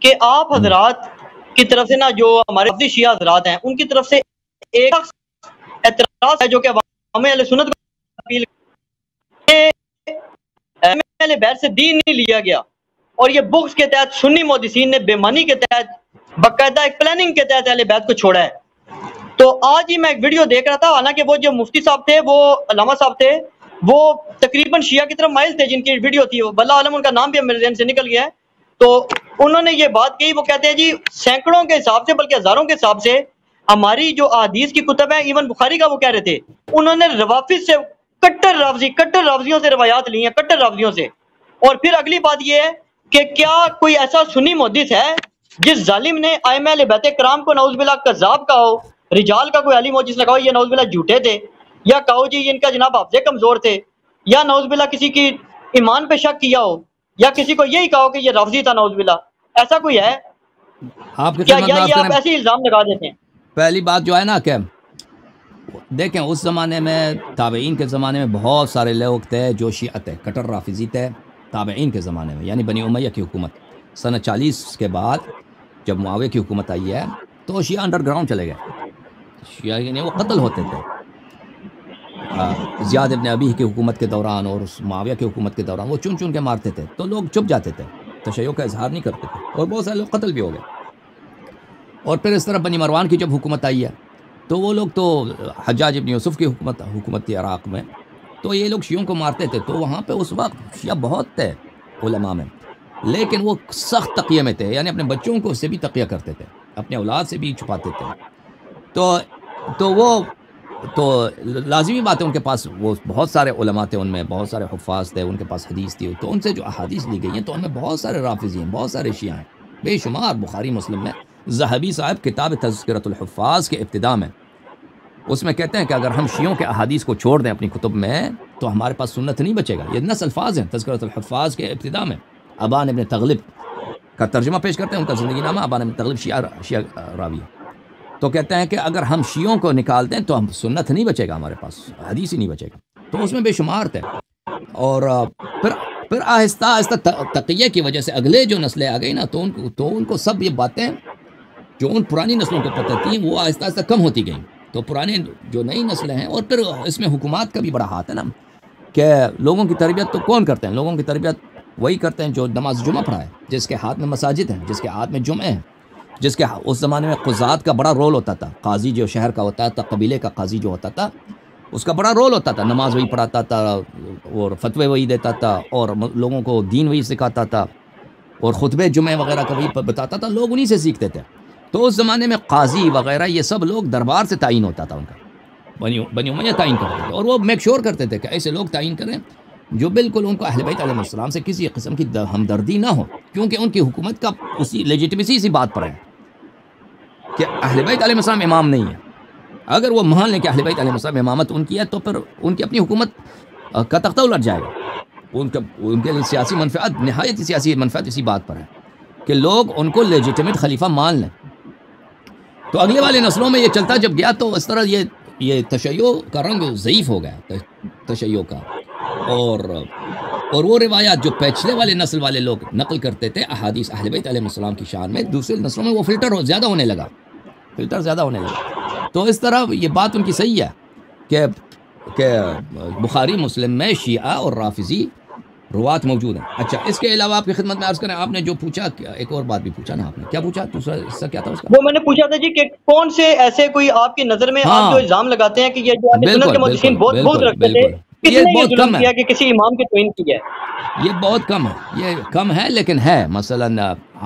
کہ آپ حضرات کی طرف سے نا جو ہمارے رافضی شیعہ حضرات ہیں ان کی طرف سے ایک اعتراض ہے جو کہ عوام اہل سنت کو اپیل اہل بیت سے دین نہیں لیا گیا، اور یہ بغض کے تحت سنی محدثین نے بےمانی کے تحت باقاعدہ ایک پلاننگ کے تحت اہل بیت کو چھوڑا ہے۔ تو آج ہی میں ایک ویڈیو دیکھ رہا تھا، حالانکہ وہ جو مفتی صاحب تھے، وہ علامہ صاحب تھے، وہ تقریباً شیعہ کی طرف مائل تھے، جن کی ویڈیو تھی، واللہ عالم ان کا نام بھی میرے ذہن سے نکل گیا ہے۔ تو انہوں نے یہ بات کہی، وہ کہتے ہیں جی سینکڑوں کے حساب سے بلکہ ہزاروں کے حساب سے ہماری جو احادیث کی کتب ہیں، ایون بخاری کا وہ کہہ رہے تھے، انہوں نے روافض سے کٹر رافضیوں سے روایات لی ہیں، کٹر رافضیوں سے۔ اور پھر اگلی بات یہ ہے کہ کیا کوئی ایسا سنی محدث ہے جس ظالم نے ائمہ اہل بیت کرام کو نعوذ باللہ کذاب کہا ہو، رجال کا کوئی علی محدث نے کہا ہو یہ نعوذ باللہ جھوٹے تھے، یا کہو جی ان کا جناب حافظے کمزور تھے، یا نعوذ باللہ کسی کی ایمان پہ شک کیا ہو، یا کسی کو یہی کہو کہ یہ رافضی تھا نعوذ باللہ؟ ایسا کوئی ہے آپ کی کیا؟ خدمت یا میں یہ آپ ایسے الزام لگا دیتے ہیں؟ پہلی بات جو ہے نا کہ دیکھیں اس زمانے میں تابعین کے زمانے میں بہت سارے لوگ تھے جو شیعہ تھے، کٹر رافضی تھے تابعین کے زمانے میں، یعنی بنی امیہ کی حکومت سنہ 40 کے بعد جب معاویہ کی حکومت آئی ہے تو شیعہ انڈر گراؤنڈ چلے گئے، شیعہ یعنی وہ قتل ہوتے تھے۔ زیاد ابن ابی کی حکومت کے دوران اور معاویہ کی حکومت کے دوران وہ چن چن کے مارتے تھے، تو لوگ چپ جاتے تھے، تشیع کا اظہار نہیں کرتے تھے، اور بہت سارے لوگ قتل بھی ہو گئے۔ اور پھر اس طرح بنی مروان کی جب حکومت آئی ہے تو وہ لوگ تو حجاج ابن یوسف کی حکومت تھی عراق میں، تو یہ لوگ شیعوں کو مارتے تھے، تو وہاں پہ اس وقت شیعہ بہت تھے علماء میں، لیکن وہ سخت تقیہ میں تھے، یعنی اپنے بچوں کو سے بھی تقیہ کرتے تھے، اپنے اولاد سے بھی چھپاتے تھے۔ تو لازمی بات ہے ان کے پاس وہ بہت سارے علماء تھے، ان میں بہت سارے حفاظ تھے، ان کے پاس حدیث تھی، تو ان سے جو احادیث لی گئی ہیں تو ان میں بہت سارے رافضی ہیں، بہت سارے شیعہ ہیں، بے شمار۔ بخاری مسلم میں ذہبی صاحب کتاب تذکرۃ الحفاظ کے ابتدا میں اس میں کہتے ہیں کہ اگر ہم شیعوں کے احادیث کو چھوڑ دیں اپنی کتب میں تو ہمارے پاس سنت نہیں بچے گا۔ یہ نص الفاظ ہیں تذکرۃ الحفاظ کے ابتدا میں، ابان ابن تغلب کا ترجمہ پیش کرتے ہیں، ان کا زندگی نامہ، ابان ابن تغلب شیعہ راوی ہے، تو کہتے ہیں کہ اگر ہم شیعوں کو نکال دیں تو ہم سنت نہیں بچے گا، ہمارے پاس حدیث ہی نہیں بچے گا۔ تو اس میں بے شمار تھے، اور پھر آہستہ آہستہ تقیہ کی وجہ سے اگلے جو نسلیں آ گئی نا تو ان کو سب یہ باتیں جو ان پرانی نسلوں کو پتہ تھیں وہ آہستہ آہستہ کم ہوتی گئیں، تو پرانے جو نئی نسلیں ہیں، اور پھر اس میں حکومات کا بھی بڑا ہاتھ ہے نا، کہ لوگوں کی تربیت تو کون کرتے ہیں؟ لوگوں کی تربیت وہی کرتے ہیں جو نماز جمعہ پڑھائے، جس کے ہاتھ میں مساجد ہیں، جس کے ہاتھ میں جمعے ہیں، جس کے اس زمانے میں قضات کا بڑا رول ہوتا تھا، قاضی جو شہر کا ہوتا تھا، قبیلے کا قاضی جو ہوتا تھا، اس کا بڑا رول ہوتا تھا، نماز وہی پڑھاتا تھا اور فتوے وہی دیتا تھا اور لوگوں کو دین وہی سکھاتا تھا اور خطبے جمعے وغیرہ کا وہی بتاتا تھا، لوگ انہی سے سیکھتے تھے۔ تو اس زمانے میں قاضی وغیرہ یہ سب لوگ دربار سے تعین ہوتا تھا، ان کا بنی امیہ تعین کرتے تھے، اور وہ میک شور کرتے تھے کہ ایسے لوگ تعین کریں جو بالکل ان کو اہل بیت علیہ السلام سے کسی قسم کی ہمدردی نہ ہو، کیونکہ ان کی حکومت کا اسی لیجیٹمیسی اسی بات پر ہے کہ اہل بیت علیہ السلام امام نہیں ہے۔ اگر وہ مان لیں کہ اہل بیت علیہ السلام امامت ان کی ہے تو پھر ان کی اپنی حکومت کا تختہ الٹ جائے گا۔ ان کے لیے سیاسی منفعت، نہایت سیاسی منفعت اسی بات پر ہے کہ لوگ ان کو لیجیٹمیٹ خلیفہ مان لیں۔ تو اگلے والے نسلوں میں یہ چلتا جب گیا تو اس طرح یہ تشیع کا رنگ ضعیف ہو گیا، تشیع کا، اور وہ روایات جو پچھلے والے نسل والے لوگ نقل کرتے تھے احادیث اہل بیت علیہ السلام کی شان میں، دوسرے نسلوں میں وہ فلٹر زیادہ ہونے لگا۔ تو اس طرح یہ بات ان کی صحیح ہے کہ بخاری مسلم میں شیعہ اور رافضی روات موجود ہیں۔ اچھا، اس کے علاوہ آپ کی خدمت میں عرض کریں، آپ نے جو پوچھا، ایک اور بات بھی پوچھا نا آپ نے، کیا پوچھا دوسرا حصہ کیا تھا اس کا؟ وہ میں نے پوچھا تھا جی کہ کون سے ایسے کوئی آپ کی نظر میں آپ جو الزام لگاتے ہیں کہ یہ جو اہل سنت کے محدثین بہت رکھتے تھے، یہ بہت کم ہے کہ کسی امام کی توہین کی ہے؟ یہ بہت کم ہے، یہ کم ہے لیکن ہے۔ مثلا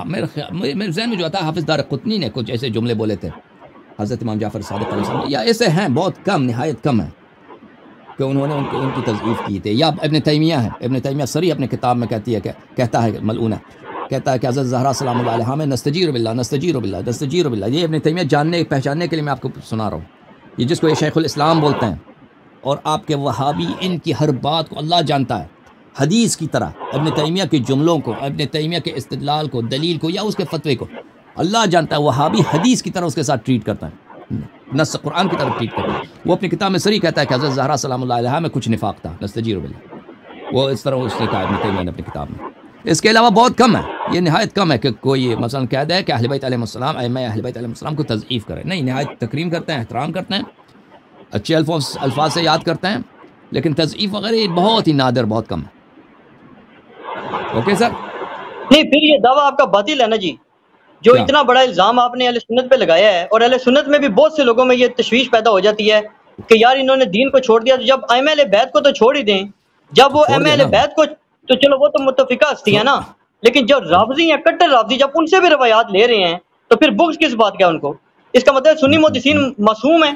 میرے ذہن میں جو آتا ہے، حافظ دارقطنی نے کچھ ایسے جملے بولے تھے حضرت امام جعفر صادق علیہ السلام، یا ایسے ہیں بہت کم، نہایت کم ہے کہ انہوں نے ان کی تضعیف کی تھی۔ یا ابن تیمیہ ہے، ابن تیمیہ صریح اپنے کتاب میں کہتا ہے ملعونہ، کہتا ہے کہ حضرت زہرا سلام اللہ علیہا میں نستجیر باللہ، یہ ابن تیمیہ جاننے پہچاننے کے لیے میں آپ کو سنا رہا ہوں، یہ جس کو یہ شیخ الاسلام بولتے ہیں، اور آپ کے وہابی ان کی ہر بات کو اللہ جانتا ہے حدیث کی طرح، ابن تیمیہ کے جملوں کو، ابن تیمیہ کے استدلال کو، دلیل کو، یا اس کے فتوے کو اللہ جانتا ہے۔ وہابی حدیث کی طرح اس کے ساتھ ٹریٹ کرتا ہے، نص قرآن کی طرف ٹریٹ کرتا ہے۔ وہ اپنی کتاب میں صریح کہتا ہے کہ حضرت زہرا سلام اللہ علیہا میں کچھ نفاق تھا، نستجیر باللہ، وہ اس طرح اس نے کہا ابن تیمیہ نے اپنی کتاب میں۔ اس کے علاوہ بہت کم ہے، یہ نہایت کم ہے کہ کوئی مثلا کہہ دے کہ اہل بیت علیہ السلام ائمہ اہل بیت علیہ السلام کو تضعیف کرے. نہیں، نہایت تکریم کرتے ہیں، احترام کرتے ہیں، اچھے الفاظ سے یاد کرتے ہیں، لیکن تضعیف وغیرہ یہ بہت ہی نادر، بہت کم ہے. Okay sir? نہیں، پھر یہ دعویٰ آپ کا باطل ہے نا جی. جو کیا؟ اتنا بڑا الزام آپ نے اہل سنت پہ لگایا ہے، اور اہل سنت میں بھی بہت سے لوگوں میں یہ تشویش پیدا ہو جاتی ہے کہ یار انہوں نے دین کو چھوڑ دیا. تو جب ائمہ اہل بیت کو تو چھوڑ ہی دیں، جب وہ چھوڑ ائمہ دیا اہل نا، بیت کو، تو چلو وہ تو متفقہ ہستی ہے نا، لیکن جو رافضی ہیں، کٹر رافضی، جب ان سے بھی روایات لے رہے ہیں تو پھر بغض کس بات کا ہے ان کو؟ اس کا مطلب سنی محدثین معصوم ہیں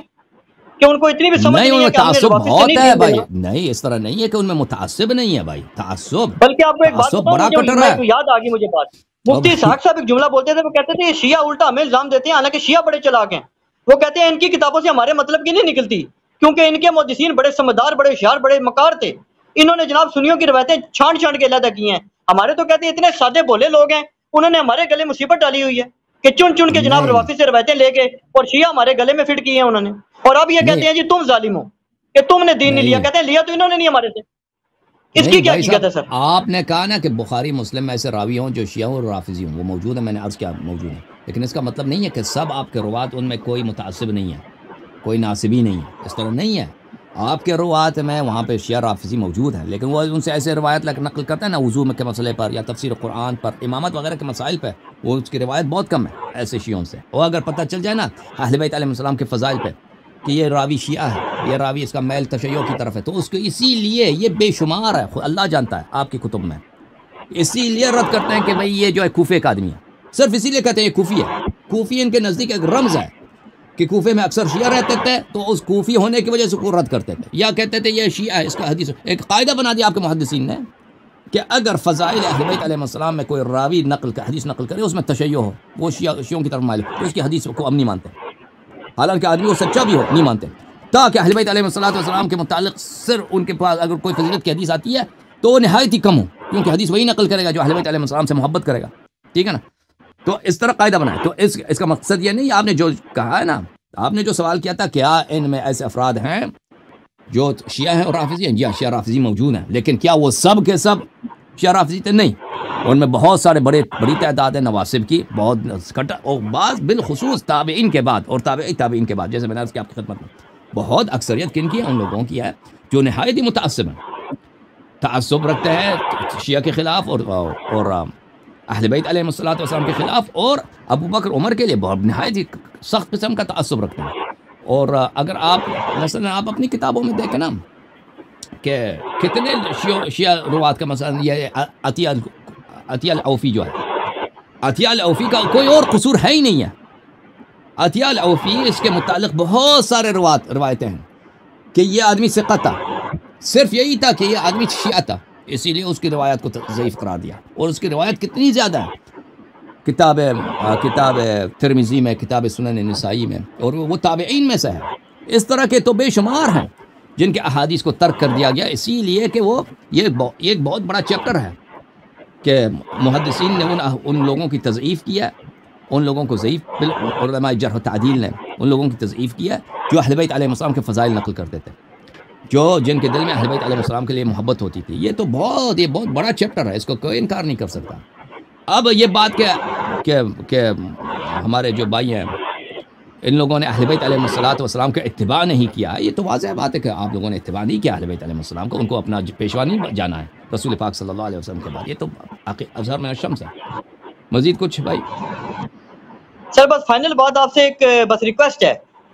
کہ ان کو اتنی بھی سمجھ نہیں، ان نہیں میں ہے کہ ہم نے تعصب روافض سے بہت نہیں ہے دین بھائی. لینا. نہیں، اس طرح نہیں ہے کہ ان میں متعصب نہیں ہے بھائی. بلکہ آپ کو ایک بات تعصب بتاؤں، بڑا مجھے کٹر میں ہے. یاد آ گئی مجھے بات. مفتی اسحاق صاحب ایک جملہ بولتے تھے، وہ کہتے تھے یہ شیعہ الٹا ہمیں الزام دیتے ہیں، حالانکہ شیعہ بڑے چلاک ہیں. وہ کہتے ہیں ان کی کتابوں سے ہمارے مطلب کی نہیں نکلتی، کیونکہ ان کے محدثین بڑے سمجھدار، بڑے ہوشیار، بڑے مکار تھے. انہوں نے جناب سنیوں کی روایتیں چھانٹ چھانٹ کے علیحدہ کی ہیں. ہمارے تو کہتے ہیں اتنے سادے بولے لوگ ہیں، انہوں نے ہمارے گلے مصیبت ڈالی ہوئی ہے کہ چن چن کے جناب نہیں روافض سے روایتیں لے کے اور شیعہ ہمارے گلے میں فٹ کی ہیں انہوں نے. اور اب یہ کہتے ہیں جی تم ظالم ہو کہ تم نے دین نہیں لیا. نہیں کہتے ہیں لیا تو انہوں نے نہیں ہمارے سے. اس کی نہیں کیا بھائی حقیقت صاحب، ہے سر؟ آپ نے کہا نا کہ بخاری مسلم میں ایسے راوی ہوں جو شیعہ اور رافضی ہوں، وہ موجود ہیں، میں نے عرض کیا موجود ہیں، لیکن اس کا مطلب نہیں ہے کہ سب آپ کے روات ان میں کوئی متعصب نہیں ہے، کوئی ناصبی نہیں ہے. اس طرح نہیں ہے. آپ کے روات میں وہاں پہ شیعہ رافضی موجود ہیں، لیکن وہ ان سے ایسے روایت نقل کرتے ہیں نا وضو کے مسئلے پر یا تفسیر قرآن پر، امامت وغیرہ کے مسائل پہ، وہ اس کی روایت بہت کم ہے ایسے شیعوں سے. اور اگر پتہ چل جائے نا اہل بیت علیہ السلام کے فضائل پہ کہ یہ راوی شیعہ ہے، یہ راوی اس کا میل تشیع کی طرف ہے، تو اس کو اسی لیے یہ بے شمار ہے، اللہ جانتا ہے آپ کی کتب میں، اسی لیے رد کرتے ہیں کہ بھئی یہ جو ہے کوفے کا آدمی ہے. صرف اسی لیے کہتے ہیں یہ کوفی ہے. کوفی ان کے نزدیک ایک رمز ہے کہ کوفے میں اکثر شیعہ رہتے تھے، تو اس کوفی ہونے کی وجہ سے کو رد کرتے تھے، یا کہتے تھے یہ شیعہ ہے. اس کا حدیث ایک قاعدہ بنا دیا آپ کے محدثین نے کہ اگر فضائل اہل بیت علیہ السلام میں کوئی راوی حدیث نقل کرے، اس میں تشیع ہو، وہ شیعوں کی طرف مائل ہو، تو اس کی حدیث کو ہم نہیں مانتے، حالانکہ آدمی وہ سچا بھی ہو نہیں مانتے. تاکہ اہل بیت علیہ السلام کے متعلق صرف ان کے پاس اگر کوئی فضیلت کی حدیث آتی ہے تو وہ نہایت ہی کم ہو، کیونکہ حدیث وہی نقل کرے گا جو اہل بیت علیہ السلام سے محبت کرے گا. ٹھیک ہے نا؟ تو اس طرح قاعدہ بنائے. تو اس کا مقصد یہ نہیں، آپ نے جو کہا ہے نا، آپ نے جو سوال کیا تھا کیا ان میں ایسے افراد ہیں جو شیعہ ہیں اور رافضی ہیں؟ جی ہاں، شیعہ رافضی موجود ہیں، لیکن کیا وہ سب کے سب شیعہ رافضی تھے؟ نہیں. ان میں بہت سارے بڑی تعداد ہے نواسب کی، بہت کٹر، اور بعض بالخصوص تابعین کے بعد اور تابعین کے بعد، جیسے میں نے عرض کیا آپ کی خدمت میں، بہت اکثریت کن کی ہے؟ ان لوگوں کی ہے جو نہایت ہی متعصب ہیں، تعصب رکھتے ہیں شیعہ کے خلاف اور اہل بیت علیہ السلام کے خلاف، اور ابو بکر عمر کے لیے بہت نہایت ہی سخت قسم کا تعصب رکھتے ہیں. اور اگر آپ مثلا آپ اپنی کتابوں میں دیکھیں نا کہ کتنے شیعہ روات کا مثلا یہ عطیہ العوفی جو ہے، عطیہ العوفی کا کوئی اور قصور ہے ہی نہیں ہے. عطیہ العوفی اس کے متعلق بہت سارے روایتیں ہیں کہ یہ آدمی ثقہ تھا، صرف یہی تھا کہ یہ آدمی شیعہ تھا، اسی لیے اس کی روایت کو ضعیف قرار دیا. اور اس کی روایت کتنی زیادہ ہے کتاب ترمذی میں، کتاب سنن نسائی میں، اور وہ تابعین میں سے ہے. اس طرح کے تو بے شمار ہیں جن کے احادیث کو ترک کر دیا گیا، اسی لیے کہ وہ یہ ایک بہت بڑا چیپٹر ہے کہ محدثین نے ان لوگوں کی تضعیف کیا، ان لوگوں کو ضعیف، علماء جرح و تعدیل نے ان لوگوں کی تضعیف کیا جو اہل بیت علیہ السلام کے فضائل نقل کرتے تھے، جن کے دل میں اہل بیت علیہ السلام کے لیے محبت ہوتی تھی. یہ بہت بڑا چیپٹر ہے، اس کو کوئی انکار نہیں کر سکتا. اب یہ بات کہ ہمارے جو بھائی ہیں ان لوگوں نے اہل بیت علیہ السلام کا اتباع نہیں کیا، یہ تو واضح بات ہے کہ آپ لوگوں نے اتباع نہیں کیا اہل بیت علیہ السلام کو، ان کو اپنا پیشوا نہیں جانا ہے رسول پاک صلی اللہ علیہ وسلم کے بعد. یہ تو اظہر من الشمس ہے. مزید کچھ بھائی؟ سر بس فائنل بات آپ سے ایک بس ریکویسٹ ہے